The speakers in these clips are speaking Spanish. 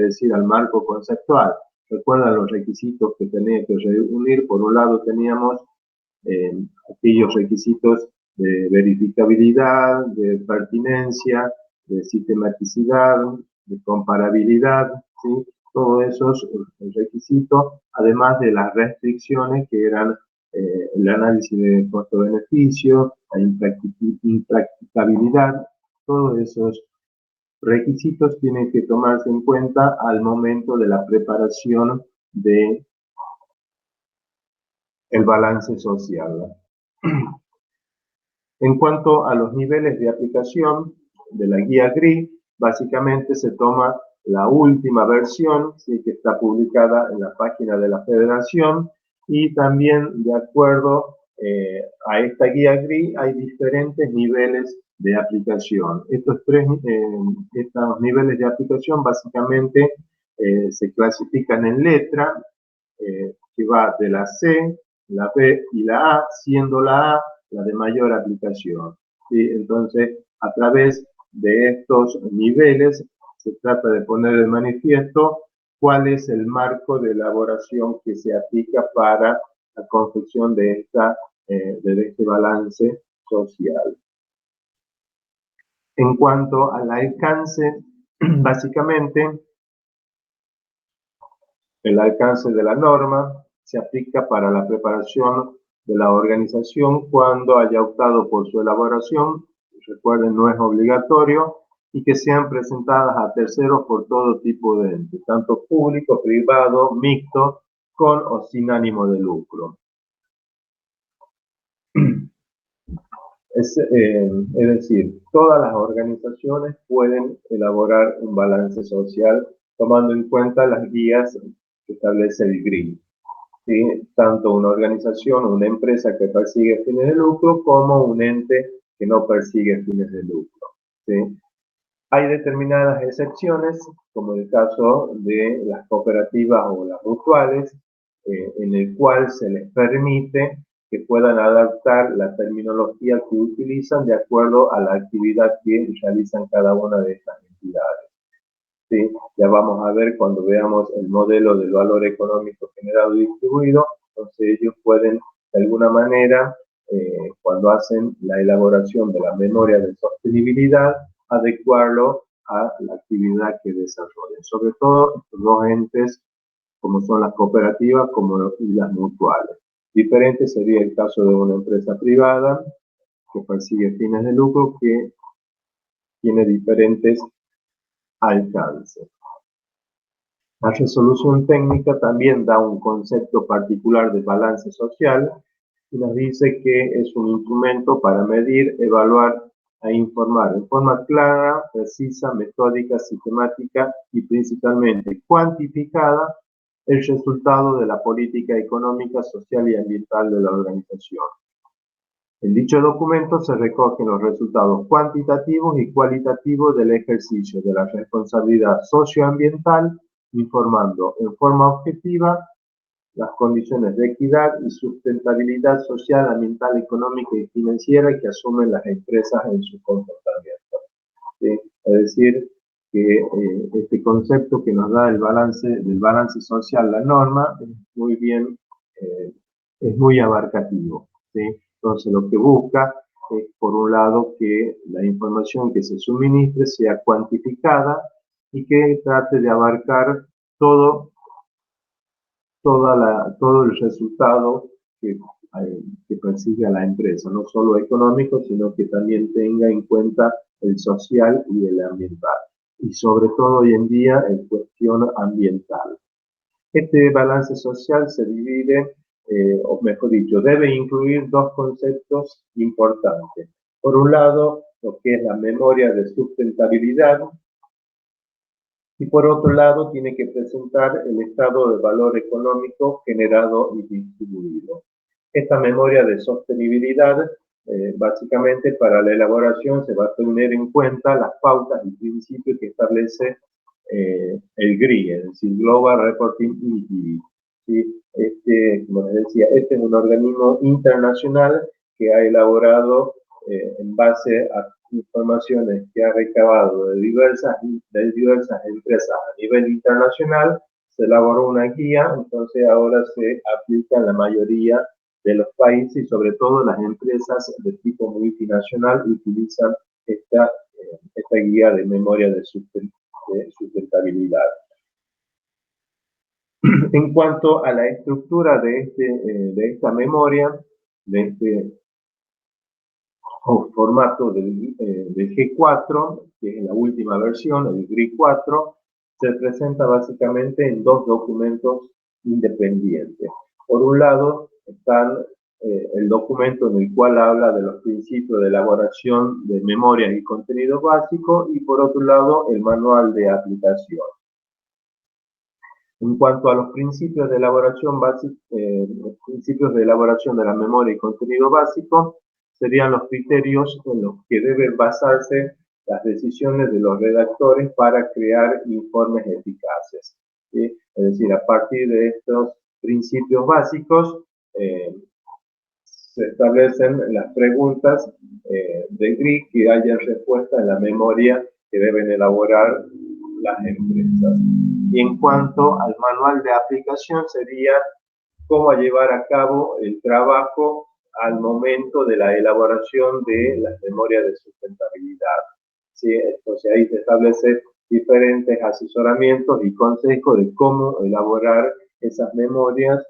decir al marco conceptual. Recuerdan los requisitos que tenía que reunir. Por un lado teníamos aquellos requisitos de verificabilidad, de pertinencia, de sistematicidad, de comparabilidad, ¿sí? Todos esos requisitos, además de las restricciones que eran el análisis de costo-beneficio, la impracticabilidad. Todos esos requisitos tienen que tomarse en cuenta al momento de la preparación de el balance social. En cuanto a los niveles de aplicación de la guía GRI, básicamente se toma la última versión, ¿sí?, que está publicada en la página de la Federación, y también de acuerdo a esta guía GRI hay diferentes niveles de aplicación. Estos niveles de aplicación básicamente se clasifican en letra, que va de la C, la B y la A, siendo la A la de mayor aplicación, ¿sí? Entonces, a través de estos niveles se trata de poner de manifiesto cuál es el marco de elaboración que se aplica para la confección de este balance social. En cuanto al alcance, básicamente, el alcance de la norma se aplica para la preparación de la organización cuando haya optado por su elaboración. Recuerden, no es obligatorio, y que sean presentadas a terceros por todo tipo de entes, tanto público, privado, mixto, con o sin ánimo de lucro. Es decir, todas las organizaciones pueden elaborar un balance social tomando en cuenta las guías que establece el GRI. ¿Sí? Tanto una organización o una empresa que persigue fines de lucro como un ente que no persigue fines de lucro. ¿Sí? Hay determinadas excepciones, como el caso de las cooperativas o las mutuales, en el cual se les permite que puedan adaptar la terminología que utilizan de acuerdo a la actividad que realizan cada una de estas entidades. ¿Sí? Ya vamos a ver cuando veamos el modelo del valor económico generado y distribuido. Entonces ellos pueden, de alguna manera, cuando hacen la elaboración de la memoria de sostenibilidad, adecuarlo a la actividad que desarrollan. Sobre todo estos dos entes, como son las cooperativas y las mutuales. Diferente sería el caso de una empresa privada que persigue fines de lucro, que tiene diferentes alcances. La resolución técnica también da un concepto particular de balance social y nos dice que es un instrumento para medir, evaluar e informar en forma clara, precisa, metódica, sistemática y principalmente cuantificada el resultado de la política económica, social y ambiental de la organización. En dicho documento se recogen los resultados cuantitativos y cualitativos del ejercicio de la responsabilidad socioambiental, informando en forma objetiva las condiciones de equidad y sustentabilidad social, ambiental, económica y financiera que asumen las empresas en su comportamiento. ¿Sí? Es decir, que este concepto que nos da del balance social, la norma, es muy abarcativo. ¿Sí? Entonces, lo que busca es, por un lado, que la información que se suministre sea cuantificada y que trate de abarcar todo el resultado que persigue a la empresa, no solo económico, sino que también tenga en cuenta el social y el ambiental, y sobre todo hoy en día en cuestión ambiental. Este balance social se divide, o mejor dicho, debe incluir dos conceptos importantes. Por un lado, lo que es la memoria de sustentabilidad, y por otro lado tiene que presentar el estado de valor económico generado y distribuido. Esta memoria de sostenibilidad, básicamente para la elaboración se va a tener en cuenta las pautas y principios que establece el GRI, es decir, Global Reporting Initiative. ¿Sí? Como les decía, este es un organismo internacional que ha elaborado en base a informaciones que ha recabado de diversas empresas a nivel internacional, se elaboró una guía, entonces ahora se aplica en la mayoría de los países y sobre todo las empresas de tipo multinacional utilizan esta guía de memoria de sustentabilidad. En cuanto a la estructura de esta memoria, de este formato del G4, que es la última versión, el GRI4, se presenta básicamente en dos documentos independientes. Por un lado, están el documento en el cual habla de los principios de elaboración de memorias y contenidos básicos, y por otro lado, el manual de aplicación. En cuanto a los principios de elaboración de la memoria y contenido básico, serían los criterios en los que deben basarse las decisiones de los redactores para crear informes eficaces, ¿sí? Es decir, a partir de estos principios básicos se establecen las preguntas de GRI que hayan respuesta en la memoria que deben elaborar las empresas. Y en cuanto al manual de aplicación, sería cómo llevar a cabo el trabajo al momento de la elaboración de las memorias de sustentabilidad, ¿sí? Entonces ahí se establece diferentes asesoramientos y consejos de cómo elaborar esas memorias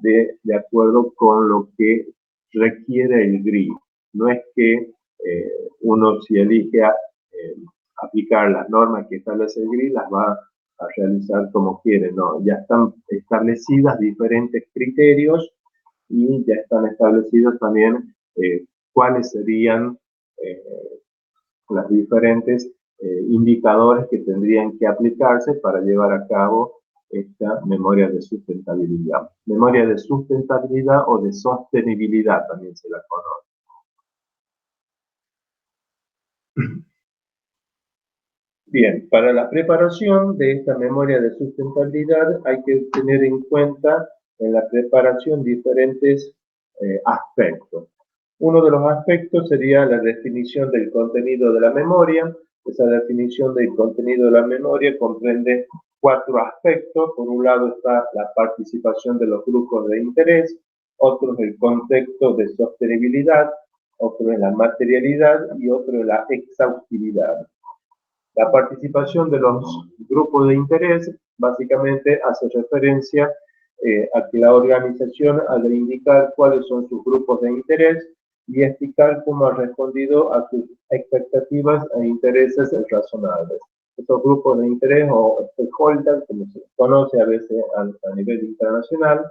de acuerdo con lo que requiere el GRI. No es que uno, si elige aplicar las normas que establece el GRI, las va a realizar como quiere, no, ya están establecidas diferentes criterios y ya están establecidos también cuáles serían las diferentes indicadores que tendrían que aplicarse para llevar a cabo esta memoria de sustentabilidad. Memoria de sustentabilidad o de sostenibilidad también se la conoce. Bien, para la preparación de esta memoria de sustentabilidad hay que tener en cuenta en la preparación diferentes aspectos. Uno de los aspectos sería la definición del contenido de la memoria. Esa definición del contenido de la memoria comprende 4 aspectos. Por un lado está la participación de los grupos de interés, otro es el contexto de sostenibilidad, otro es la materialidad y otro es la exhaustividad. La participación de los grupos de interés básicamente hace referencia a que la organización ha de indicar cuáles son sus grupos de interés y explicar cómo ha respondido a sus expectativas e intereses razonables. Estos grupos de interés o stakeholders, como se conoce a veces a nivel internacional,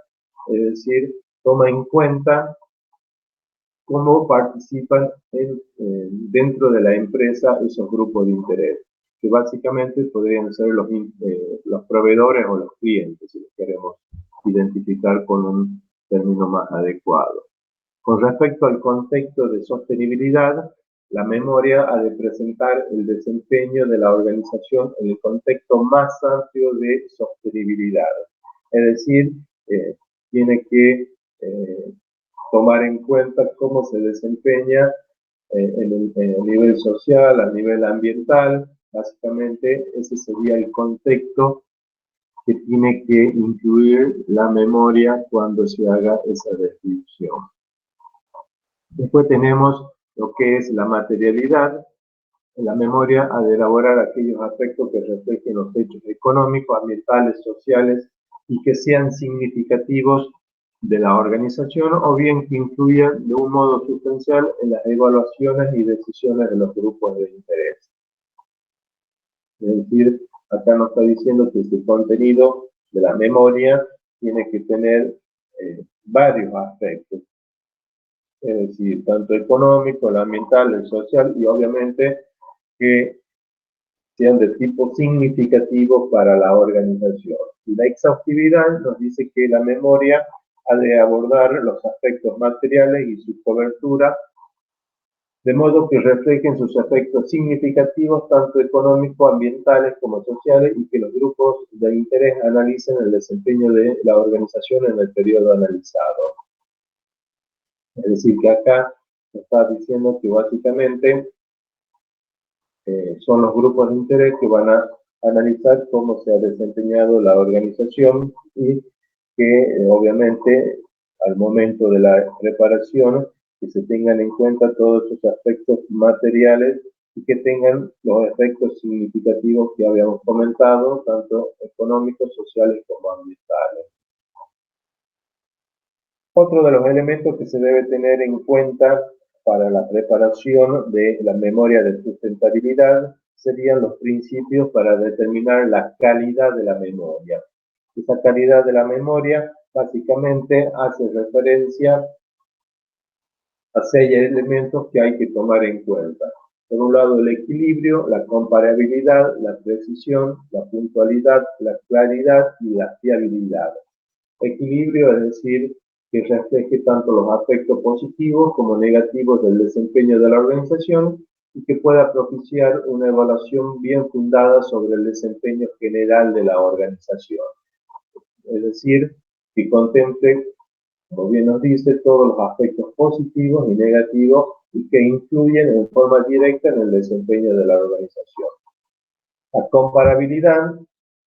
es decir, toma en cuenta cómo participan dentro de la empresa esos grupos de interés, que básicamente podrían ser los proveedores o los clientes, si los queremos identificar con un término más adecuado. Con respecto al contexto de sostenibilidad, la memoria ha de presentar el desempeño de la organización en el contexto más amplio de sostenibilidad. Es decir, tiene que tomar en cuenta cómo se desempeña en el nivel social, a nivel ambiental. Básicamente ese sería el contexto que tiene que incluir la memoria cuando se haga esa descripción. Después tenemos lo que es la materialidad. La memoria ha de elaborar aquellos aspectos que reflejen los hechos económicos, ambientales, sociales y que sean significativos de la organización o bien que influyan de un modo sustancial en las evaluaciones y decisiones de los grupos de interés. Es decir, acá nos está diciendo que este contenido de la memoria tiene que tener varios aspectos. Es decir, tanto económico, el ambiental, el social y obviamente que sean de tipo significativo para la organización. Y la exhaustividad nos dice que la memoria ha de abordar los aspectos materiales y su cobertura, de modo que reflejen sus efectos significativos, tanto económicos, ambientales como sociales, y que los grupos de interés analicen el desempeño de la organización en el periodo analizado. Es decir, que acá está diciendo que básicamente son los grupos de interés que van a analizar cómo se ha desempeñado la organización y que obviamente al momento de la preparación que se tengan en cuenta todos esos aspectos materiales y que tengan los efectos significativos que habíamos comentado, tanto económicos, sociales como ambientales. Otro de los elementos que se debe tener en cuenta para la preparación de la memoria de sustentabilidad serían los principios para determinar la calidad de la memoria. Esa calidad de la memoria básicamente hace referencia a 6 elementos que hay que tomar en cuenta. Por un lado, el equilibrio, la comparabilidad, la precisión, la puntualidad, la claridad y la fiabilidad. Equilibrio es decir, que refleje tanto los aspectos positivos como negativos del desempeño de la organización y que pueda propiciar una evaluación bien fundada sobre el desempeño general de la organización. Es decir, que contemple, como bien nos dice, todos los aspectos positivos y negativos y que influyen en forma directa en el desempeño de la organización. La comparabilidad.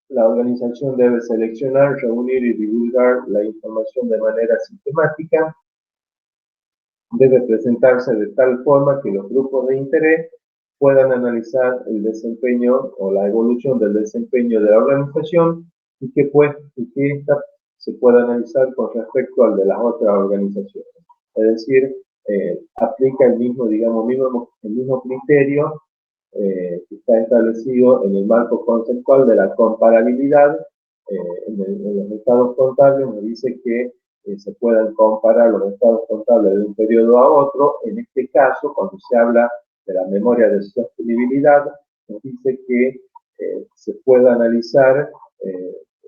La organización debe seleccionar, reunir y divulgar la información de manera sistemática. Debe presentarse de tal forma que los grupos de interés puedan analizar el desempeño o la evolución del desempeño de la organización y que ésta se pueda analizar con respecto al de las otras organizaciones. Es decir, aplica el mismo criterio que está establecido en el marco conceptual de la comparabilidad. En los estados contables nos dice que se puedan comparar los estados contables de un periodo a otro. En este caso, cuando se habla de la memoria de sostenibilidad, nos dice que se pueda analizar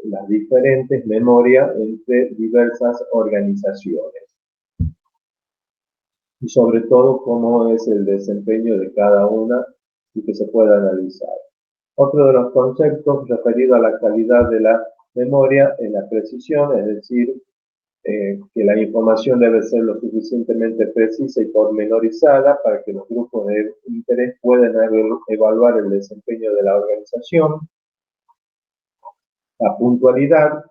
las diferentes memorias entre diversas organizaciones y sobre todo cómo es el desempeño de cada una y que se pueda analizar. Otro de los conceptos referido a la calidad de la memoria es la precisión, es decir, que la información debe ser lo suficientemente precisa y pormenorizada para que los grupos de interés puedan evaluar el desempeño de la organización. La puntualidad,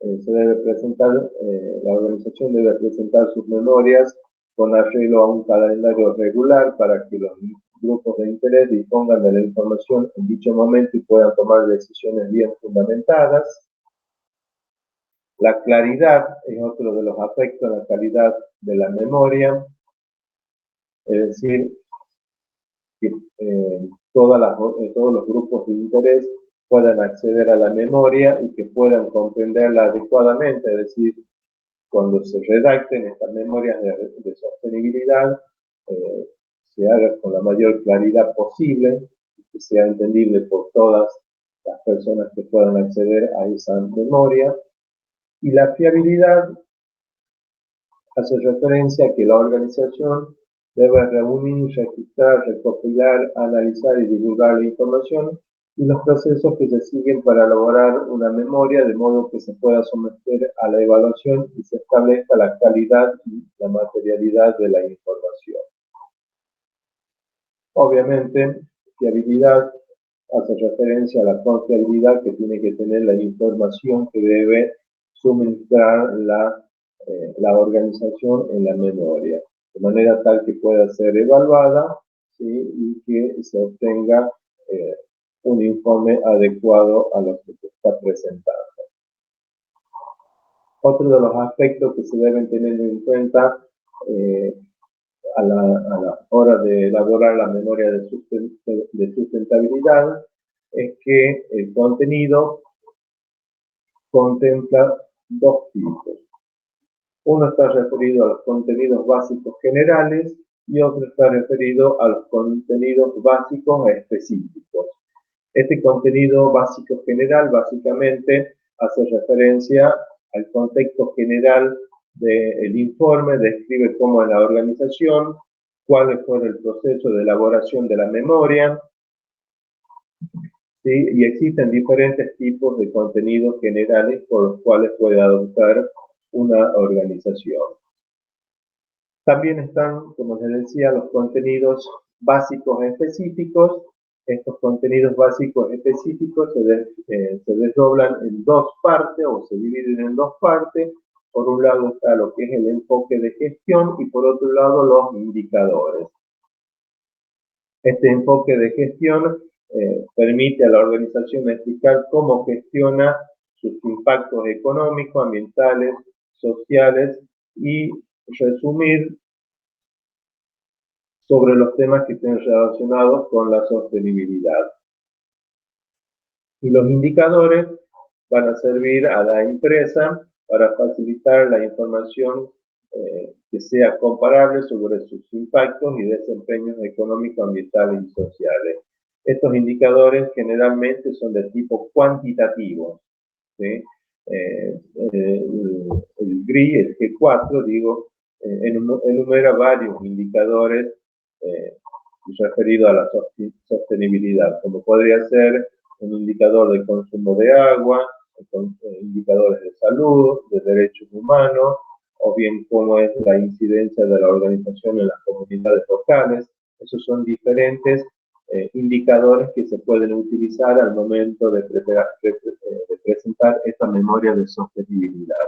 la organización debe presentar sus memorias con arreglo a un calendario regular para que los grupos de interés dispongan de la información en dicho momento y puedan tomar decisiones bien fundamentadas. La claridad es otro de los aspectos de la calidad de la memoria, es decir, que todos los grupos de interés puedan acceder a la memoria y que puedan comprenderla adecuadamente, es decir, cuando se redacten estas memorias de sostenibilidad, se haga con la mayor claridad posible, que sea entendible por todas las personas que puedan acceder a esa memoria. Y la fiabilidad hace referencia a que la organización debe reunir, registrar, recopilar, analizar y divulgar la información y los procesos que se siguen para elaborar una memoria de modo que se pueda someter a la evaluación y se establezca la calidad y la materialidad de la información. Obviamente, fiabilidad hace referencia a la confiabilidad que tiene que tener la información que debe suministrar la organización en la memoria, de manera tal que pueda ser evaluada, ¿sí? Y que se obtenga un informe adecuado a lo que se está presentando. Otro de los aspectos que se deben tener en cuenta a la hora de elaborar la memoria de sustentabilidad es que el contenido contempla dos tipos. Uno está referido a los contenidos básicos generales y otro está referido a los contenidos básicos específicos. Este contenido básico general básicamente hace referencia al contexto general del informe, describe cómo es la organización, cuál fue el proceso de elaboración de la memoria, ¿sí? Y existen diferentes tipos de contenidos generales por los cuales puede adoptar una organización. También están, como les decía, los contenidos básicos específicos. Estos contenidos básicos específicos se desdoblan en dos partes o se dividen en dos partes. Por un lado está lo que es el enfoque de gestión y por otro lado los indicadores. Este enfoque de gestión permite a la organización explicar cómo gestiona sus impactos económicos, ambientales, sociales y resumir sobre los temas que estén relacionados con la sostenibilidad. Y los indicadores van a servir a la empresa para facilitar la información que sea comparable sobre sus impactos y desempeños económicos, ambientales y sociales. Estos indicadores generalmente son de tipo cuantitativo, ¿sí? El GRI, el G4, digo, enumera varios indicadores referidos a la sostenibilidad, como podría ser un indicador de consumo de agua, indicadores de salud, de derechos humanos, o bien cómo es la incidencia de la organización en las comunidades locales. Esos son diferentes indicadores que se pueden utilizar al momento de presentar esta memoria de sostenibilidad.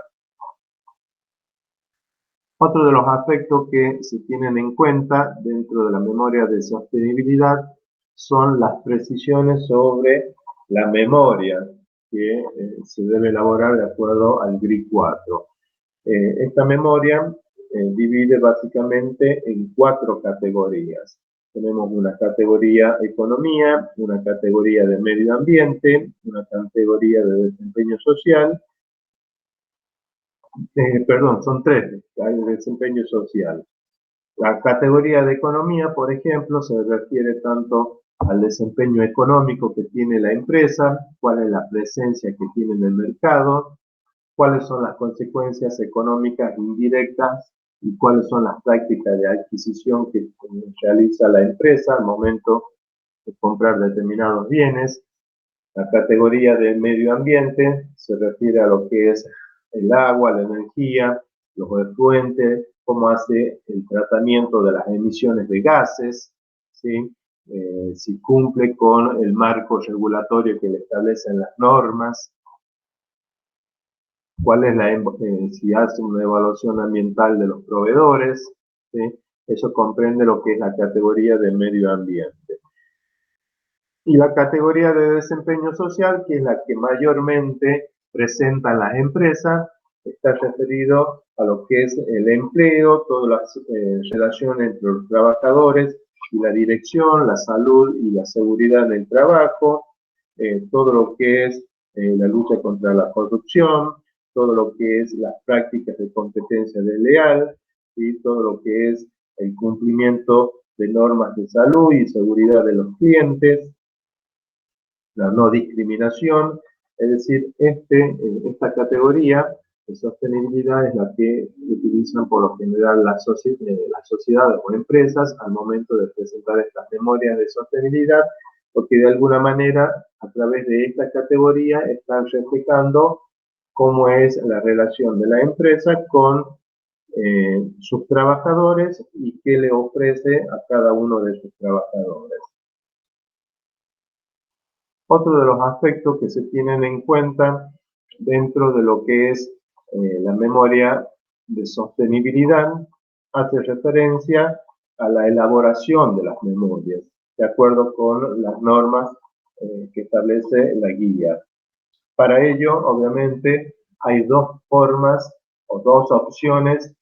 Otro de los aspectos que se tienen en cuenta dentro de la memoria de sostenibilidad son las precisiones sobre la memoria que se debe elaborar de acuerdo al GRI 4. Esta memoria divide básicamente en 4 categorías. Tenemos una categoría economía, una categoría de medio ambiente, una categoría de desempeño social, son 3, hay de desempeño social. La categoría de economía, por ejemplo, se refiere tanto al desempeño económico que tiene la empresa, cuál es la presencia que tiene en el mercado, cuáles son las consecuencias económicas indirectas y cuáles son las prácticas de adquisición que realiza la empresa al momento de comprar determinados bienes. La categoría de medio ambiente se refiere a lo que es el agua, la energía, los efluentes, cómo hace el tratamiento de las emisiones de gases, ¿sí? Si cumple con el marco regulatorio que le establecen las normas, cuál es si hace una evaluación ambiental de los proveedores, ¿sí? Eso comprende lo que es la categoría de medio ambiente. Y la categoría de desempeño social, que es la que mayormente presentan las empresas, está referido a lo que es el empleo, todas las relaciones entre los trabajadores y la dirección, la salud y la seguridad en el trabajo, todo lo que es la lucha contra la corrupción, todo lo que es las prácticas de competencia desleal y todo lo que es el cumplimiento de normas de salud y seguridad de los clientes, la no discriminación, es decir, esta categoría de sostenibilidad es la que utilizan por lo general las sociedades o empresas al momento de presentar estas memorias de sostenibilidad, porque de alguna manera a través de esta categoría están reflejando cómo es la relación de la empresa con sus trabajadores y qué le ofrece a cada uno de sus trabajadores. Otro de los aspectos que se tienen en cuenta dentro de lo que es la memoria de sostenibilidad hace referencia a la elaboración de las memorias, de acuerdo con las normas que establece la guía. Para ello, obviamente, hay dos formas o dos opciones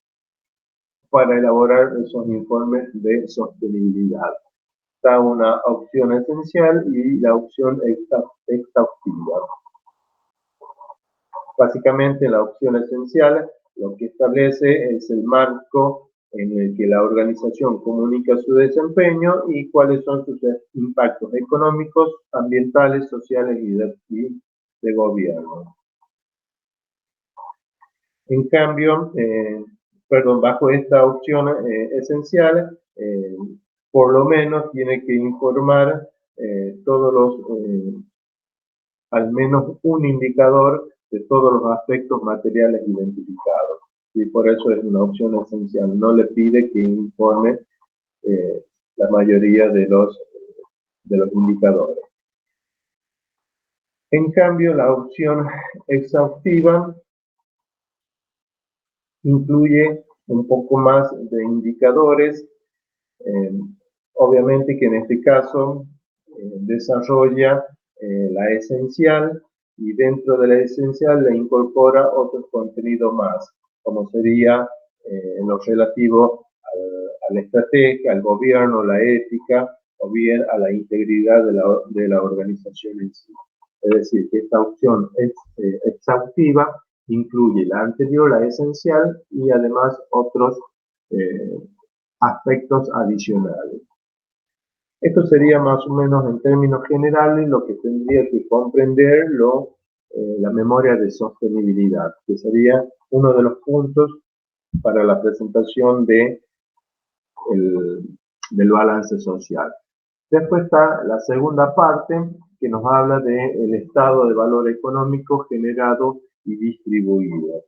para elaborar esos informes de sostenibilidad. Está una opción esencial y la opción exhaustiva. Básicamente, la opción esencial lo que establece es el marco en el que la organización comunica su desempeño y cuáles son sus impactos económicos, ambientales, sociales y de gobierno. En cambio, bajo esta opción esencial, por lo menos tiene que informar al menos un indicador de todos los aspectos materiales identificados. y por eso es una opción esencial. No le pide que informe la mayoría de los indicadores. En cambio, la opción exhaustiva incluye un poco más de indicadores, obviamente que en este caso desarrolla la esencial, y dentro de la esencial le incorpora otros contenidos más, como sería en lo relativo a la estrategia, al gobierno, la ética, o bien a la integridad de la organización en sí. Es decir, que esta opción exhaustiva incluye la anterior, la esencial, y además otros aspectos adicionales. Esto sería más o menos en términos generales lo que tendría que comprender la memoria de sostenibilidad, que sería uno de los puntos para la presentación del balance social. Después está la segunda parte, que nos habla del estado de valor económico generado y distribuido.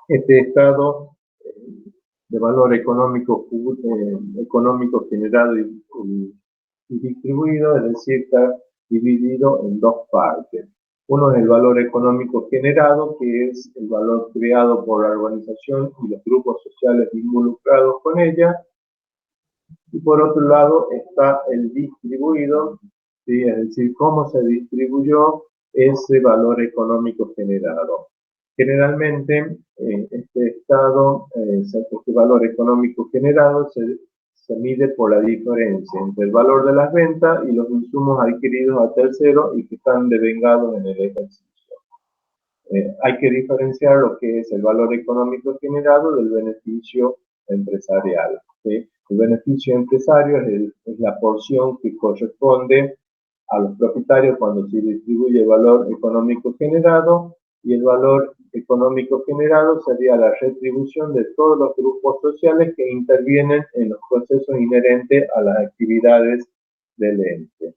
Este estado de valor económico generado y distribuido, es decir, está dividido en dos partes. Uno es el valor económico generado, que es el valor creado por la organización y los grupos sociales involucrados con ella. Y por otro lado está el distribuido, ¿sí? Es decir, cómo se distribuyó ese valor económico generado. Generalmente, este valor económico generado se mide por la diferencia entre el valor de las ventas y los insumos adquiridos a terceros y que están devengados en el ejercicio. Hay que diferenciar lo que es el valor económico generado del beneficio empresarial, ¿sí? El beneficio empresario es la porción que corresponde a los propietarios cuando se distribuye el valor económico generado, y el valor económico generado sería la retribución de todos los grupos sociales que intervienen en los procesos inherentes a las actividades del ente.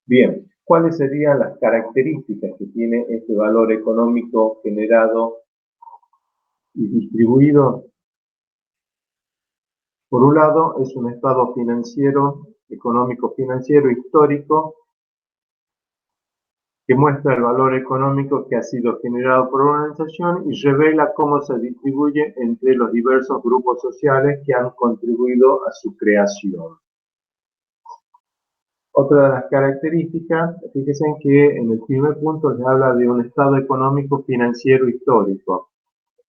Bien, ¿cuáles serían las características que tiene este valor económico generado y distribuido? Por un lado, es un estado financiero, económico-financiero histórico, que muestra el valor económico que ha sido generado por una organización y revela cómo se distribuye entre los diversos grupos sociales que han contribuido a su creación. Otra de las características, fíjense que en el primer punto les habla de un estado económico financiero histórico,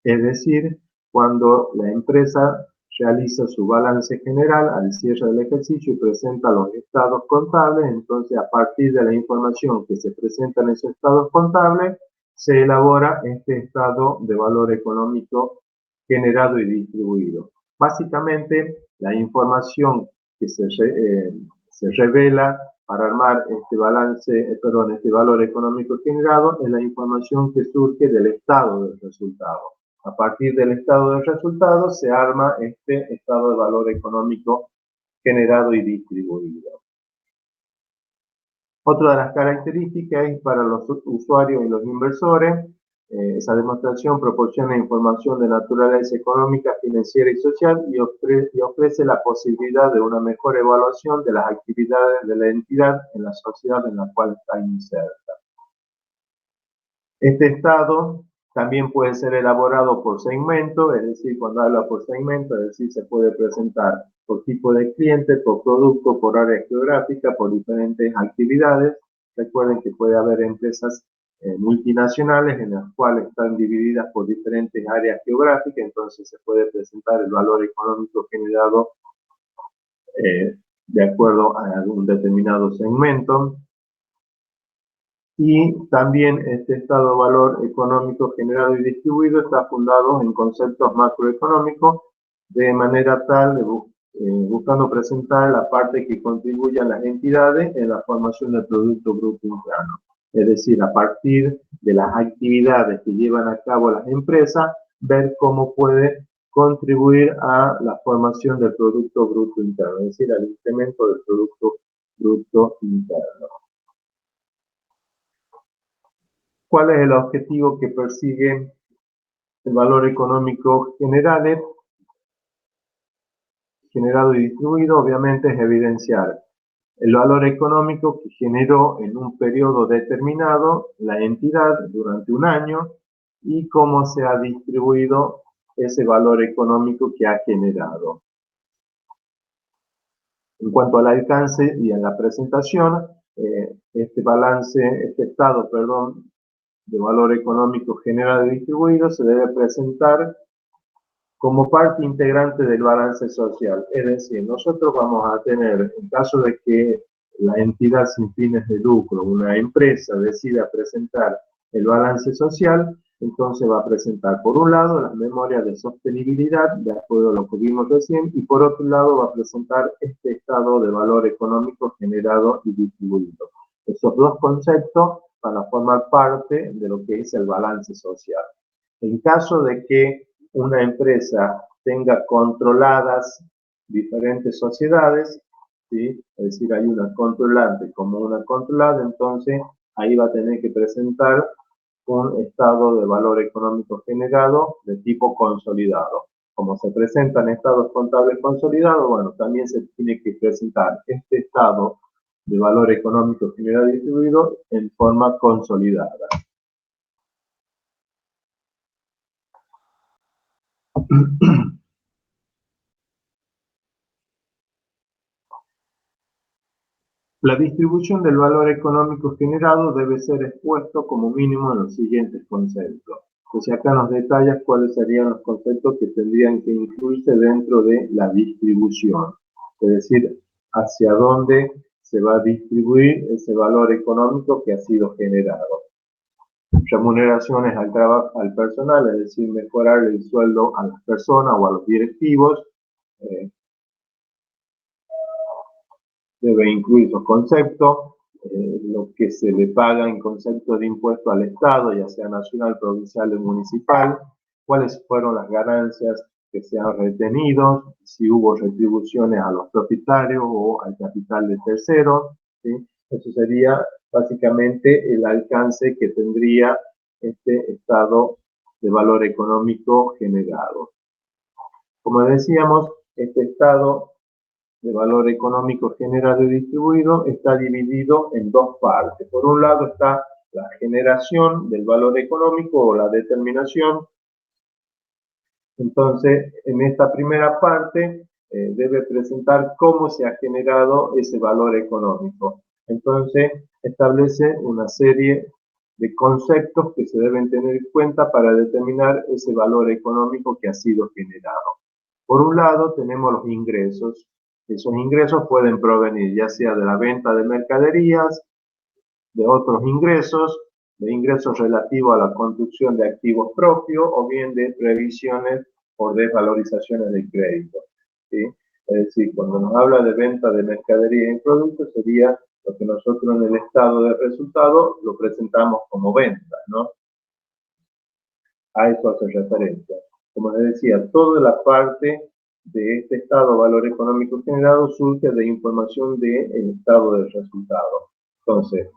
es decir, cuando la empresa realiza su balance general al cierre del ejercicio y presenta los estados contables, entonces a partir de la información que se presenta en esos estados contables, se elabora este estado de valor económico generado y distribuido. Básicamente, la información que se revela para armar este valor económico generado es la información que surge del estado del resultado. A partir del estado del resultado se arma este estado de valor económico generado y distribuido. Otra de las características es para los usuarios y los inversores. Esa demostración proporciona información de naturaleza económica, financiera y social y ofrece la posibilidad de una mejor evaluación de las actividades de la entidad en la sociedad en la cual está inserta. Este estado también puede ser elaborado por segmento, es decir, cuando habla por segmento, es decir, se puede presentar por tipo de cliente, por producto, por área geográfica, por diferentes actividades. Recuerden que puede haber empresas multinacionales en las cuales están divididas por diferentes áreas geográficas, entonces se puede presentar el valor económico generado de acuerdo a un determinado segmento. Y también este estado de valor económico generado y distribuido está fundado en conceptos macroeconómicos, de manera tal, buscando presentar la parte que contribuyan las entidades en la formación del Producto Bruto Interno. Es decir, a partir de las actividades que llevan a cabo las empresas, ver cómo puede contribuir a la formación del Producto Bruto Interno, es decir, al incremento del Producto Bruto Interno. ¿Cuál es el objetivo que persigue el valor económico generado y distribuido? Obviamente es evidenciar el valor económico que generó en un periodo determinado la entidad durante un año y cómo se ha distribuido ese valor económico que ha generado. En cuanto al alcance y en la presentación, este estado de valor económico generado y distribuido se debe presentar como parte integrante del balance social. Es decir, nosotros vamos a tener, en caso de que la entidad sin fines de lucro, una empresa, decida presentar el balance social, entonces va a presentar, por un lado, las memorias de sostenibilidad, de acuerdo a lo que vimos recién, y por otro lado va a presentar este estado de valor económico generado y distribuido. Esos dos conceptos van a formar parte de lo que es el balance social. En caso de que una empresa tenga controladas diferentes sociedades, ¿sí? Es decir, hay una controlante como una controlada, entonces ahí va a tener que presentar un estado de valor económico generado de tipo consolidado. Como se presentan estados contables consolidados, bueno, también se tiene que presentar este estado de valor económico generado y distribuido en forma consolidada. La distribución del valor económico generado debe ser expuesto como mínimo en los siguientes conceptos. Entonces acá nos detalla cuáles serían los conceptos que tendrían que incluirse dentro de la distribución. Es decir, hacia dónde se va a distribuir ese valor económico que ha sido generado. Remuneraciones al personal, es decir, mejorar el sueldo a las personas o a los directivos. Debe incluir esos conceptos, lo que se le paga en concepto de impuesto al Estado, ya sea nacional, provincial o municipal, cuáles fueron las ganancias que se han retenido, si hubo retribuciones a los propietarios o al capital de terceros, ¿sí? Eso sería básicamente el alcance que tendría este estado de valor económico generado. Como decíamos, este estado de valor económico generado y distribuido está dividido en dos partes. Por un lado está la generación del valor económico o la determinación. Entonces, en esta primera parte debe presentar cómo se ha generado ese valor económico. Entonces, establece una serie de conceptos que se deben tener en cuenta para determinar ese valor económico que ha sido generado. Por un lado, tenemos los ingresos. Esos ingresos pueden provenir ya sea de la venta de mercaderías, de otros ingresos, de ingresos relativos a la construcción de activos propios o bien de previsiones por desvalorizaciones de crédito, ¿sí? Es decir, cuando nos habla de venta de mercadería y productos sería lo que nosotros en el estado de resultado lo presentamos como venta, ¿no? A eso hace referencia. Como les decía, toda la parte de este estado de valor económico generado surge de información del estado del resultado. Entonces,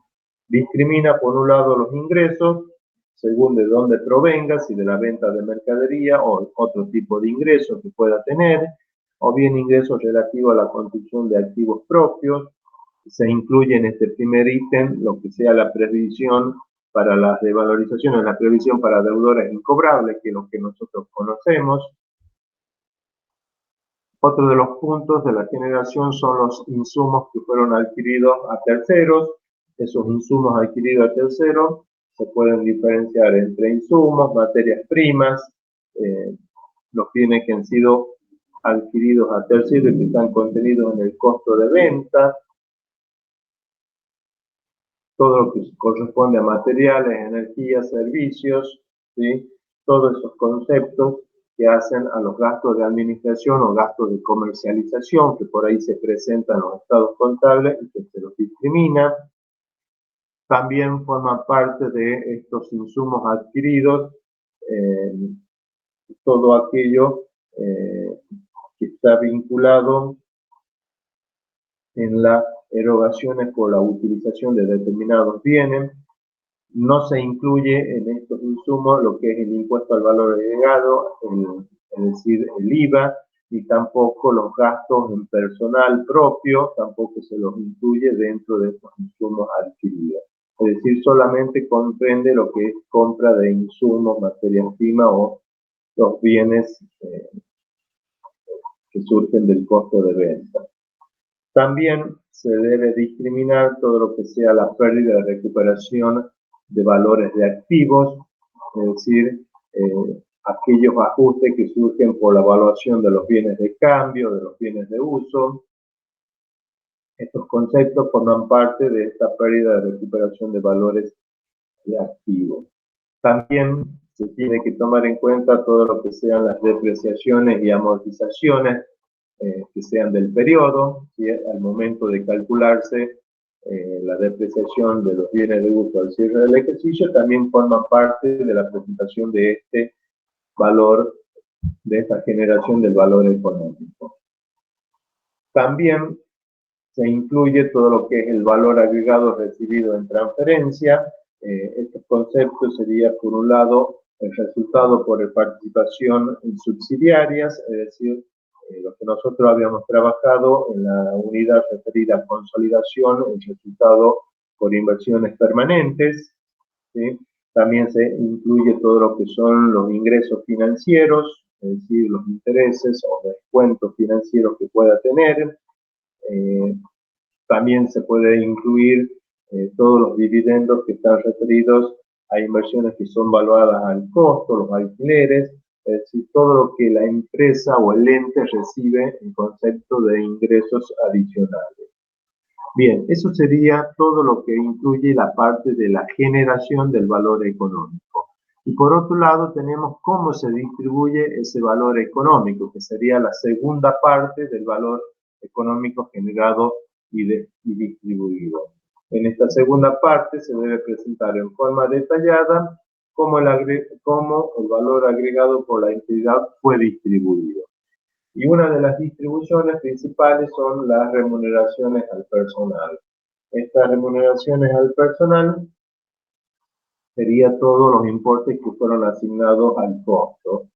discrimina por un lado los ingresos, según de dónde provenga, si de la venta de mercadería o otro tipo de ingresos que pueda tener, o bien ingresos relativos a la construcción de activos propios. Se incluye en este primer ítem lo que sea la previsión para las devalorizaciones, la previsión para deudores incobrables, que es lo que nosotros conocemos. Otro de los puntos de la generación son los insumos que fueron adquiridos a terceros. Esos insumos adquiridos a terceros se pueden diferenciar entre insumos, materias primas, los bienes que han sido adquiridos a terceros y que están contenidos en el costo de venta, todo lo que corresponde a materiales, energía, servicios, ¿sí? Todos esos conceptos que hacen a los gastos de administración o gastos de comercialización, que por ahí se presentan en los estados contables y que se los discrimina. También forman parte de estos insumos adquiridos, todo aquello que está vinculado en las erogaciones por la utilización de determinados bienes. No se incluye en estos insumos lo que es el impuesto al valor agregado, es decir, el IVA, y tampoco los gastos en personal propio, tampoco se los incluye dentro de estos insumos adquiridos. Es decir, solamente comprende lo que es compra de insumos, materias primas o los bienes que surgen del costo de venta. También se debe discriminar todo lo que sea la pérdida de recuperación de valores de activos, es decir, aquellos ajustes que surgen por la evaluación de los bienes de cambio, de los bienes de uso. Estos conceptos forman parte de esta pérdida de recuperación de valores de activos. También se tiene que tomar en cuenta todo lo que sean las depreciaciones y amortizaciones que sean del periodo, ¿sí? Al momento de calcularse la depreciación de los bienes de uso al cierre del ejercicio, también forman parte de la presentación de este valor, de esta generación del valor económico. También se incluye todo lo que es el valor agregado recibido en transferencia. Estos conceptos serían, por un lado, el resultado por participación en subsidiarias, es decir, lo que nosotros habíamos trabajado en la unidad referida a consolidación, el resultado por inversiones permanentes, ¿sí? También se incluye todo lo que son los ingresos financieros, es decir, los intereses o descuentos financieros que pueda tener. También se puede incluir todos los dividendos que están referidos a inversiones que son valuadas al costo, los alquileres, es decir, todo lo que la empresa o el ente recibe en concepto de ingresos adicionales. Bien, eso sería todo lo que incluye la parte de la generación del valor económico. Y por otro lado tenemos cómo se distribuye ese valor económico, que sería la segunda parte del valor económico generado y distribuido. En esta segunda parte se debe presentar en forma detallada cómo el valor agregado por la entidad fue distribuido. Y una de las distribuciones principales son las remuneraciones al personal. Estas remuneraciones al personal serían todos los importes que fueron asignados al costo,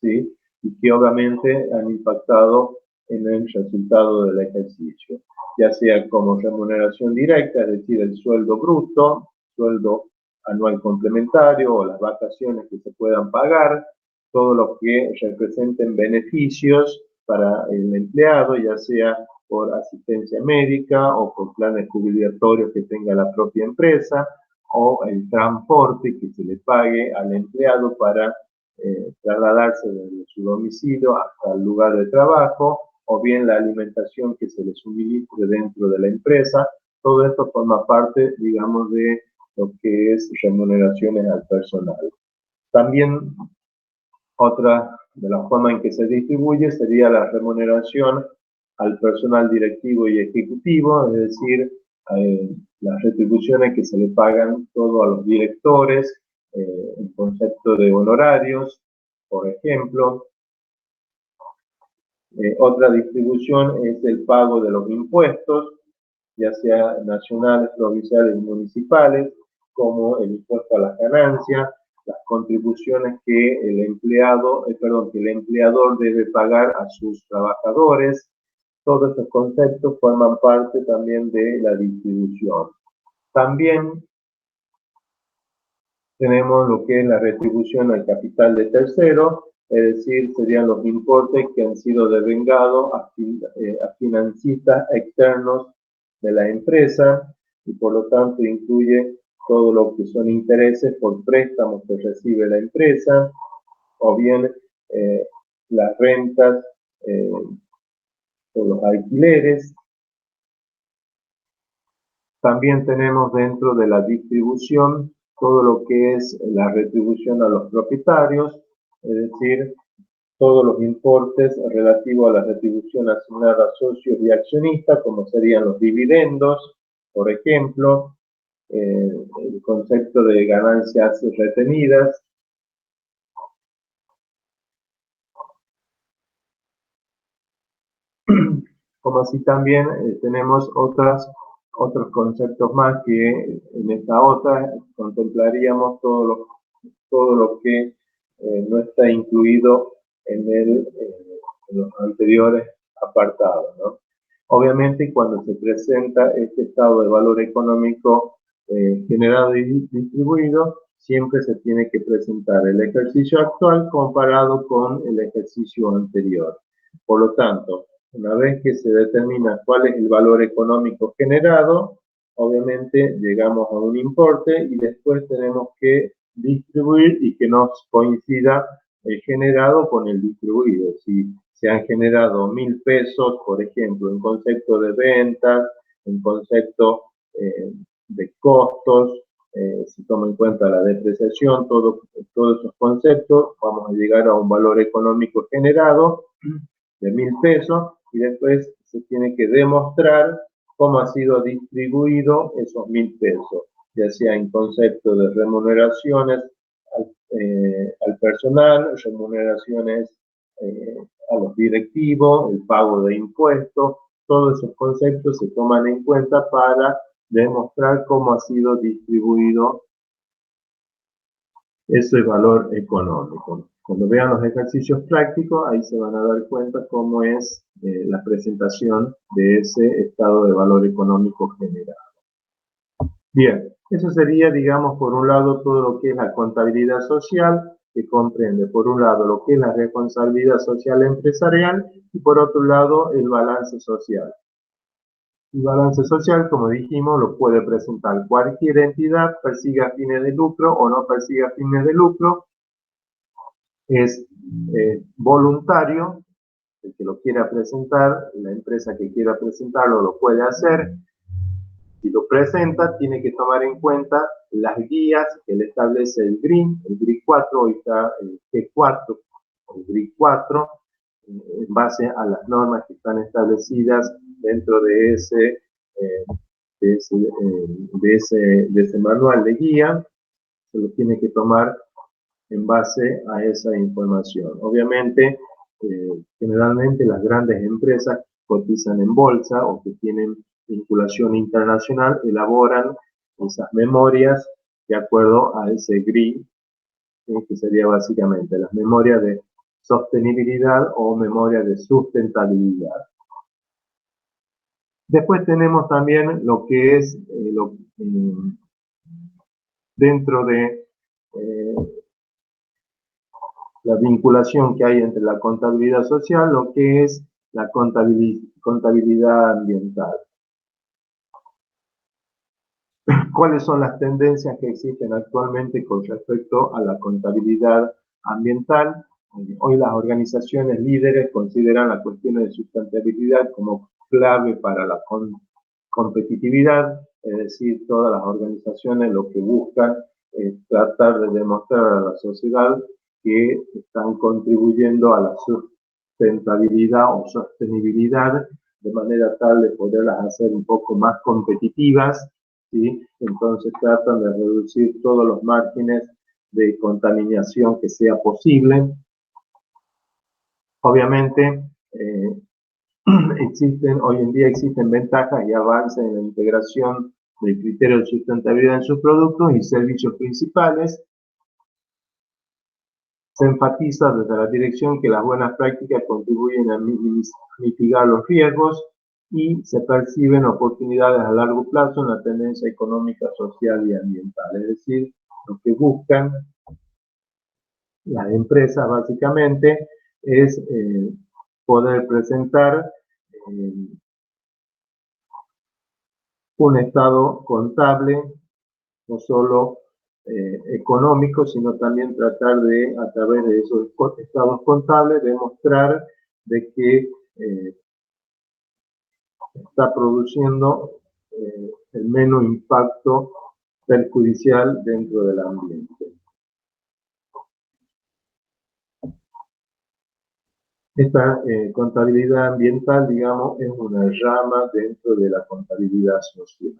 ¿sí? Y que obviamente han impactado en el resultado del ejercicio, ya sea como remuneración directa, es decir, el sueldo bruto, sueldo anual complementario o las vacaciones que se puedan pagar, todo lo que representen beneficios para el empleado, ya sea por asistencia médica o por planes jubilatorios que tenga la propia empresa, o el transporte que se le pague al empleado para trasladarse desde su domicilio hasta el lugar de trabajo, o bien la alimentación que se le suministre dentro de la empresa. Todo esto forma parte, digamos, de lo que es remuneraciones al personal. También otra de las formas en que se distribuye sería la remuneración al personal directivo y ejecutivo, es decir, las retribuciones que se le pagan todo a los directores, en concepto de honorarios, por ejemplo. Otra distribución es el pago de los impuestos, ya sea nacionales, provinciales y municipales, como el impuesto a las ganancias, las contribuciones que el empleador debe pagar a sus trabajadores. Todos estos conceptos forman parte también de la distribución. También tenemos lo que es la retribución al capital de tercero, es decir, serían los importes que han sido devengados a financistas externos de la empresa y por lo tanto incluye todo lo que son intereses por préstamos que recibe la empresa o bien las rentas o los alquileres. También tenemos dentro de la distribución todo lo que es la retribución a los propietarios, es decir, todos los importes relativos a la retribución asignada a socios y accionistas, como serían los dividendos, por ejemplo, el concepto de ganancias retenidas. Como así también tenemos otros conceptos más que En esta otra contemplaríamos todo lo que no está incluido en los anteriores apartados, ¿no? Obviamente, cuando se presenta este estado de valor económico generado y distribuido, siempre se tiene que presentar el ejercicio actual comparado con el ejercicio anterior. Por lo tanto, una vez que se determina cuál es el valor económico generado, obviamente llegamos a un importe y después tenemos que distribuir y que nos coincida el generado con el distribuido. Si se han generado 1.000 pesos, por ejemplo, en concepto de ventas, en concepto de costos, si toma en cuenta la depreciación, todos esos conceptos, vamos a llegar a un valor económico generado de 1.000 pesos y después se tiene que demostrar cómo ha sido distribuido esos 1.000 pesos, ya sea en concepto de remuneraciones al personal, remuneraciones a los directivos, el pago de impuestos, todos esos conceptos se toman en cuenta para demostrar cómo ha sido distribuido ese valor económico. Cuando vean los ejercicios prácticos, ahí se van a dar cuenta cómo es la presentación de ese estado de valor económico generado. Bien, eso sería, digamos, por un lado todo lo que es la contabilidad social, que comprende, por un lado, lo que es la responsabilidad social empresarial y por otro lado, el balance social. El balance social, como dijimos, lo puede presentar cualquier entidad, persiga fines de lucro o no persiga fines de lucro. Es voluntario, el que lo quiera presentar, la empresa que quiera presentarlo lo puede hacer. Si lo presenta, tiene que tomar en cuenta las guías que le establece el GRI 4, hoy está el G4, el GRI 4, en base a las normas que están establecidas dentro de ese manual de guía. Se lo tiene que tomar en base a esa información. Obviamente, generalmente las grandes empresas cotizan en bolsa o que tienen vinculación internacional, elaboran esas memorias de acuerdo a ese GRI, que sería básicamente las memorias de sostenibilidad o memoria de sustentabilidad. Después tenemos también lo que es dentro de la vinculación que hay entre la contabilidad social, lo que es la contabilidad ambiental. ¿Cuáles son las tendencias que existen actualmente con respecto a la contabilidad ambiental? Hoy las organizaciones líderes consideran las cuestiones de sustentabilidad como clave para la competitividad, es decir, todas las organizaciones lo que buscan es tratar de demostrar a la sociedad que están contribuyendo a la sustentabilidad o sostenibilidad de manera tal de poderlas hacer un poco más competitivas, ¿sí? Entonces tratan de reducir todos los márgenes de contaminación que sea posible. Obviamente, hoy en día existen ventajas y avances en la integración del criterio de sustentabilidad en sus productos y servicios principales. Se enfatiza desde la dirección que las buenas prácticas contribuyen a mitigar los riesgos y se perciben oportunidades a largo plazo en la tendencia económica, social y ambiental. Es decir, lo que buscan las empresas básicamente es poder presentar un estado contable, no solo económico, sino también tratar de, a través de esos estados contables, demostrar de que está produciendo el menos impacto perjudicial dentro del ambiente. Esta contabilidad ambiental, digamos, es una rama dentro de la contabilidad social.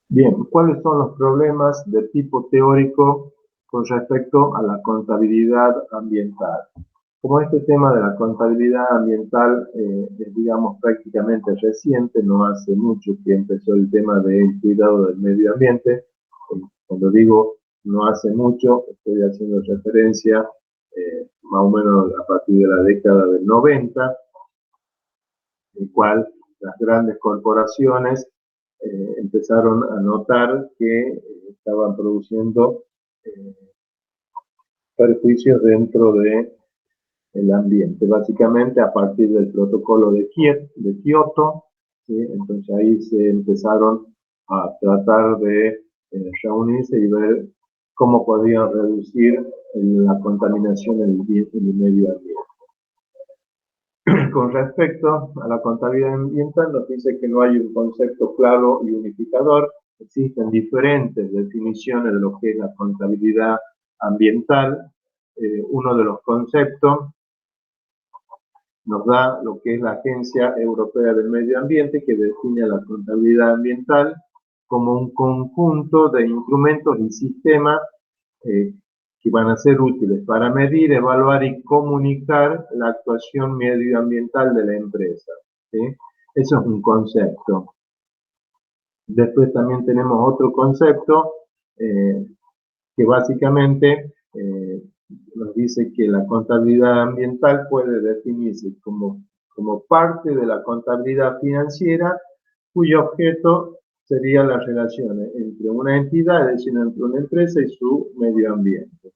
Bien, ¿cuáles son los problemas de tipo teórico con respecto a la contabilidad ambiental? Como este tema de la contabilidad ambiental es, digamos, prácticamente reciente, no hace mucho que empezó el tema del cuidado del medio ambiente. Cuando digo no hace mucho, estoy haciendo referencia más o menos a partir de la década del 90, en el cual las grandes corporaciones empezaron a notar que estaban produciendo perjuicios dentro de el ambiente, básicamente a partir del protocolo de Kioto, ¿sí? Entonces ahí se empezaron a tratar de reunirse y ver cómo podían reducir la contaminación en el medio ambiente. Con respecto a la contabilidad ambiental, nos dice que no hay un concepto claro y unificador, existen diferentes definiciones de lo que es la contabilidad ambiental. Uno de los conceptos nos da lo que es la Agencia Europea del Medio Ambiente, que define la contabilidad ambiental como un conjunto de instrumentos y sistemas que van a ser útiles para medir, evaluar y comunicar la actuación medioambiental de la empresa, ¿sí? Eso es un concepto. Después también tenemos otro concepto que básicamente nos dice que la contabilidad ambiental puede definirse como parte de la contabilidad financiera, cuyo objeto sería las relaciones entre una entidad, es decir, entre una empresa y su medio ambiente.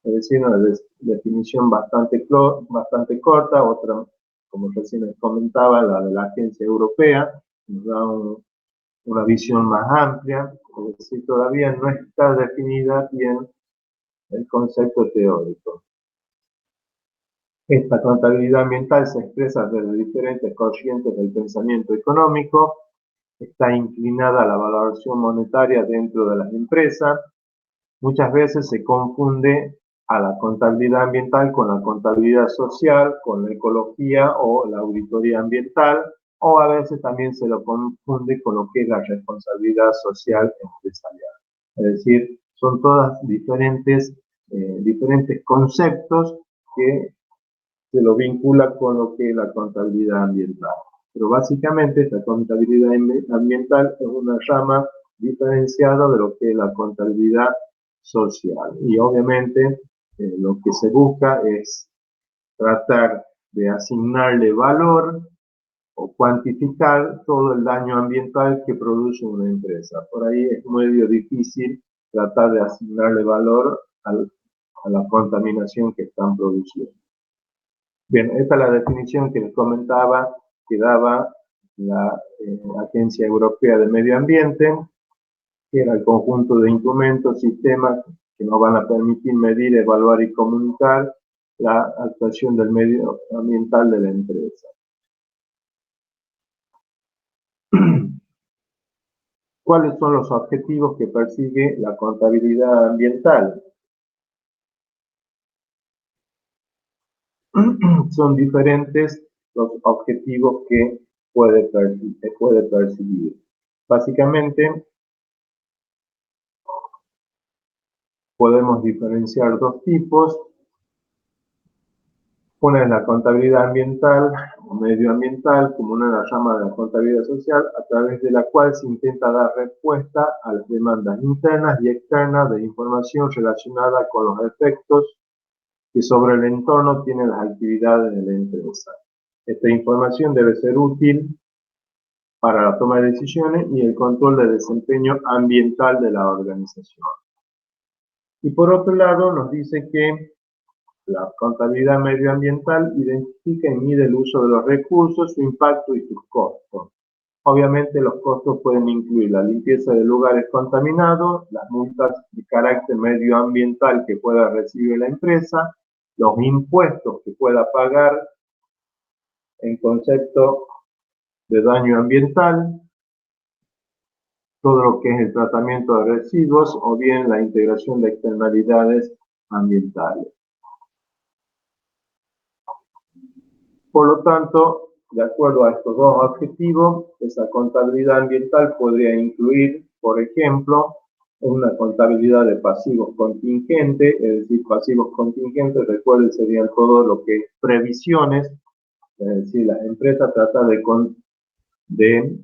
Es decir, una definición bastante corta, otra, como recién les comentaba, la de la Agencia Europea, nos da una visión más amplia, es decir, todavía no está definida bien el concepto teórico. Esta contabilidad ambiental se expresa desde diferentes corrientes del pensamiento económico, está inclinada a la valoración monetaria dentro de las empresas, muchas veces se confunde a la contabilidad ambiental con la contabilidad social, con la ecología o la auditoría ambiental, o a veces también se lo confunde con lo que es la responsabilidad social empresarial. Es decir, son todas diferentes conceptos que se lo vincula con lo que es la contabilidad ambiental. Pero básicamente esta contabilidad ambiental es una rama diferenciada de lo que es la contabilidad social. Y obviamente lo que se busca es tratar de asignarle valor o cuantificar todo el daño ambiental que produce una empresa. Por ahí es medio difícil tratar de asignarle valor a la contaminación que están produciendo. Bien, esta es la definición que les comentaba que daba la Agencia Europea de Medio Ambiente, que era el conjunto de instrumentos, sistemas que nos van a permitir medir, evaluar y comunicar la actuación del medio ambiental de la empresa. ¿Cuáles son los objetivos que persigue la contabilidad ambiental? Son diferentes los objetivos que puede perseguir. Básicamente, podemos diferenciar dos tipos. Una es la contabilidad ambiental o medioambiental, como una de las ramas de la contabilidad social, a través de la cual se intenta dar respuesta a las demandas internas y externas de información relacionada con los efectos que sobre el entorno tienen las actividades de la empresa. Esta información debe ser útil para la toma de decisiones y el control del desempeño ambiental de la organización. Y por otro lado, nos dice que la contabilidad medioambiental identifica y mide el uso de los recursos, su impacto y sus costos. Obviamente los costos pueden incluir la limpieza de lugares contaminados, las multas de carácter medioambiental que pueda recibir la empresa, los impuestos que pueda pagar en concepto de daño ambiental, todo lo que es el tratamiento de residuos o bien la integración de externalidades ambientales. Por lo tanto, de acuerdo a estos dos objetivos, esa contabilidad ambiental podría incluir, por ejemplo, una contabilidad de pasivos contingentes, es decir, pasivos contingentes, recuerden, serían todo lo que es previsiones, es decir, la empresa trata de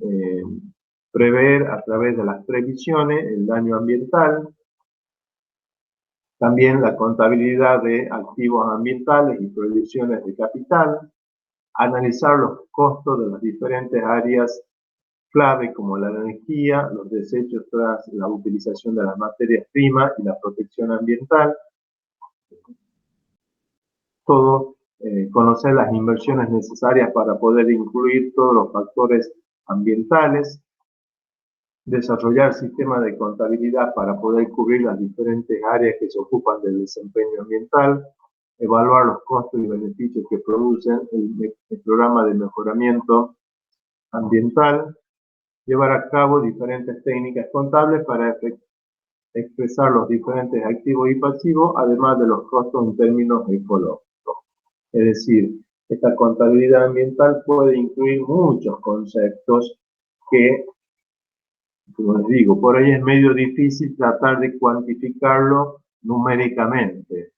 prever a través de las previsiones el daño ambiental. También la contabilidad de activos ambientales y proyecciones de capital, analizar los costos de las diferentes áreas clave como la energía, los desechos tras la utilización de las materias primas y la protección ambiental. Todo, conocer las inversiones necesarias para poder incluir todos los factores ambientales, desarrollar sistemas de contabilidad para poder cubrir las diferentes áreas que se ocupan del desempeño ambiental, evaluar los costos y beneficios que producen el programa de mejoramiento ambiental, llevar a cabo diferentes técnicas contables para expresar los diferentes activos y pasivos, además de los costos en términos ecológicos. Es decir, esta contabilidad ambiental puede incluir muchos conceptos que, como les digo, por ahí es medio difícil tratar de cuantificarlo numéricamente,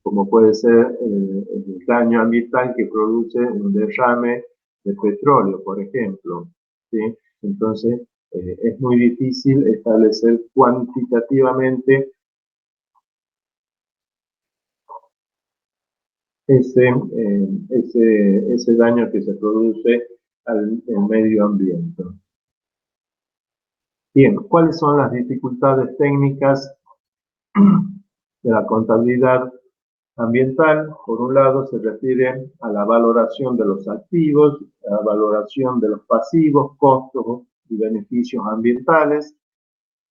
como puede ser el daño ambiental que produce un derrame de petróleo, por ejemplo, ¿sí? Entonces, es muy difícil establecer cuantitativamente ese daño que se produce al medio ambiente. Bien, ¿cuáles son las dificultades técnicas de la contabilidad ambiental? Por un lado, se refiere a la valoración de los activos, a la valoración de los pasivos, costos y beneficios ambientales,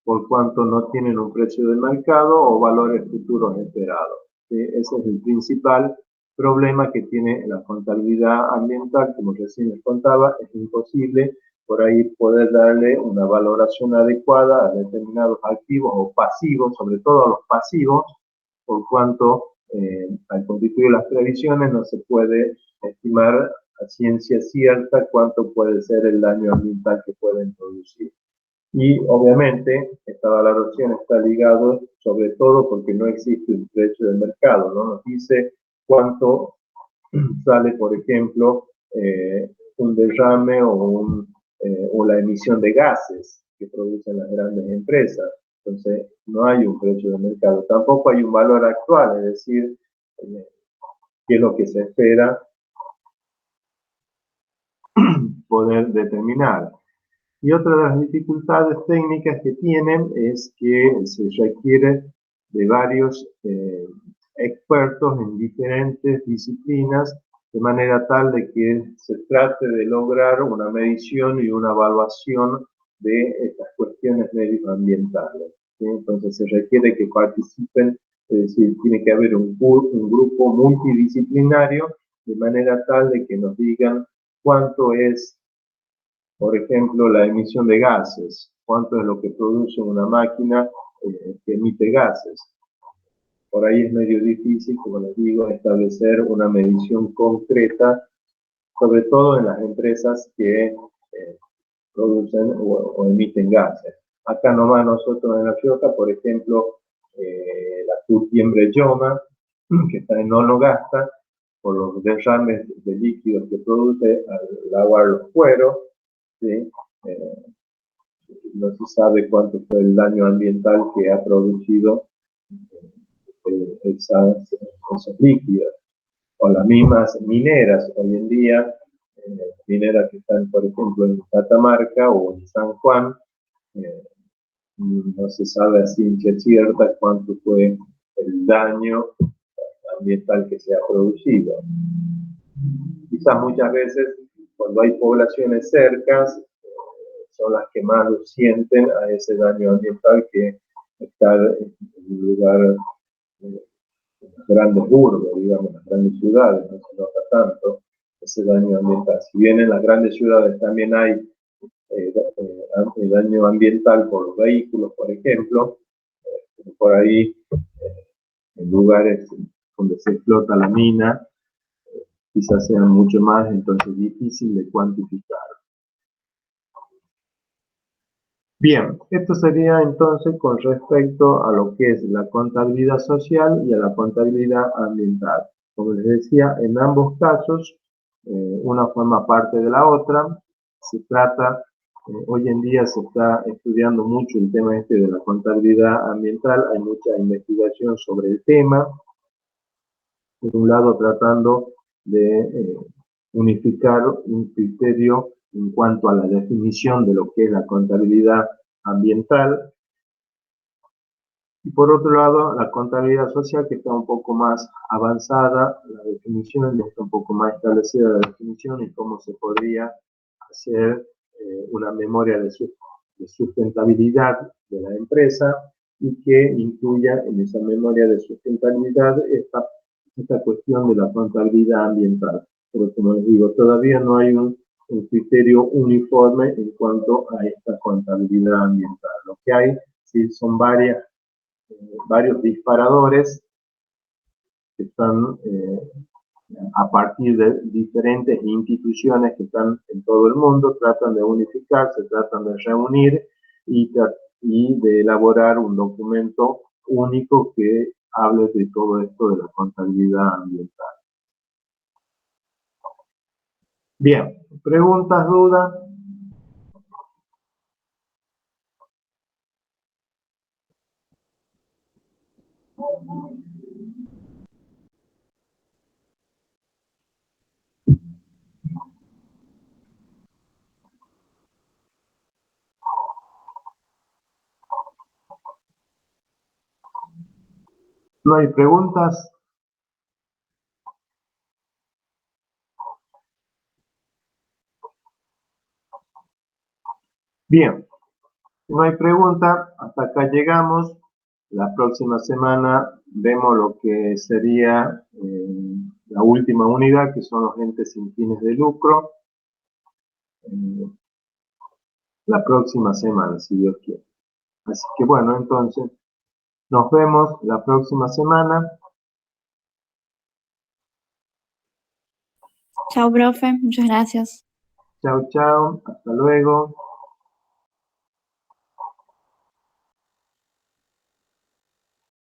por cuanto no tienen un precio de mercado o valores futuros esperados. ¿Sí? Ese es el principal problema que tiene la contabilidad ambiental, como recién les contaba. Es imposible por ahí poder darle una valoración adecuada a determinados activos o pasivos, sobre todo a los pasivos, por cuanto al constituir las previsiones no se puede estimar a ciencia cierta cuánto puede ser el daño ambiental que pueden producir. Y obviamente esta valoración está ligada sobre todo porque no existe un precio de mercado, no nos dice cuánto sale, por ejemplo, un derrame o la emisión de gases que producen las grandes empresas. Entonces, no hay un precio de mercado. Tampoco hay un valor actual, es decir, qué es lo que se espera poder determinar. Y otra de las dificultades técnicas que tienen es que se requiere de varios expertos en diferentes disciplinas, de manera tal de que se trate de lograr una medición y una evaluación de estas cuestiones medioambientales, ¿sí? Entonces se requiere que participen, es decir, tiene que haber un grupo multidisciplinario, de manera tal de que nos digan cuánto es, por ejemplo, la emisión de gases, cuánto es lo que produce una máquina que emite gases. Por ahí es medio difícil, como les digo, establecer una medición concreta, sobre todo en las empresas que producen o emiten gases. Acá nomás nosotros en La Rioja, por ejemplo, la Curtiembre Yoma, que está en Onogasta, por los derrames de líquidos que produce al lavar los cueros, ¿sí? No se sabe cuánto fue el daño ambiental que ha producido esos líquidos. O las mismas mineras, hoy en día, mineras que están, por ejemplo, en Catamarca o en San Juan, no se sabe a ciencia cierta cuánto fue el daño ambiental que se ha producido. Quizás muchas veces, cuando hay poblaciones cercas, son las que más lo sienten a ese daño ambiental que estar en un lugar, en las grandes urbes, digamos, las grandes ciudades, no se nota tanto ese daño ambiental. Si bien en las grandes ciudades también hay daño ambiental por los vehículos, por ejemplo, por ahí en lugares donde se explota la mina, quizás sean mucho más, entonces difícil de cuantificar. Bien, esto sería entonces con respecto a lo que es la contabilidad social y a la contabilidad ambiental. Como les decía, en ambos casos, una forma parte de la otra. Se trata, hoy en día se está estudiando mucho el tema este de la contabilidad ambiental, hay mucha investigación sobre el tema. Por un lado, tratando de unificar un criterio en cuanto a la definición de lo que es la contabilidad ambiental, y por otro lado la contabilidad social, que está un poco más avanzada, la definición ya está un poco más establecida la definición y cómo se podría hacer una memoria de sustentabilidad de la empresa y que incluya en esa memoria de sustentabilidad esta cuestión de la contabilidad ambiental. Pero como les digo, todavía no hay un criterio uniforme en cuanto a esta contabilidad ambiental. Lo que hay sí son varios disparadores que están a partir de diferentes instituciones que están en todo el mundo, tratan de unificar, se tratan de reunir y de elaborar un documento único que hable de todo esto de la contabilidad ambiental. Bien, preguntas, dudas. ¿No hay preguntas? Bien, no hay pregunta, hasta acá llegamos. La próxima semana vemos lo que sería la última unidad, que son los entes sin fines de lucro. La próxima semana, si Dios quiere. Así que bueno, entonces nos vemos la próxima semana. Chao, profe. Muchas gracias. Chao, chao. Hasta luego.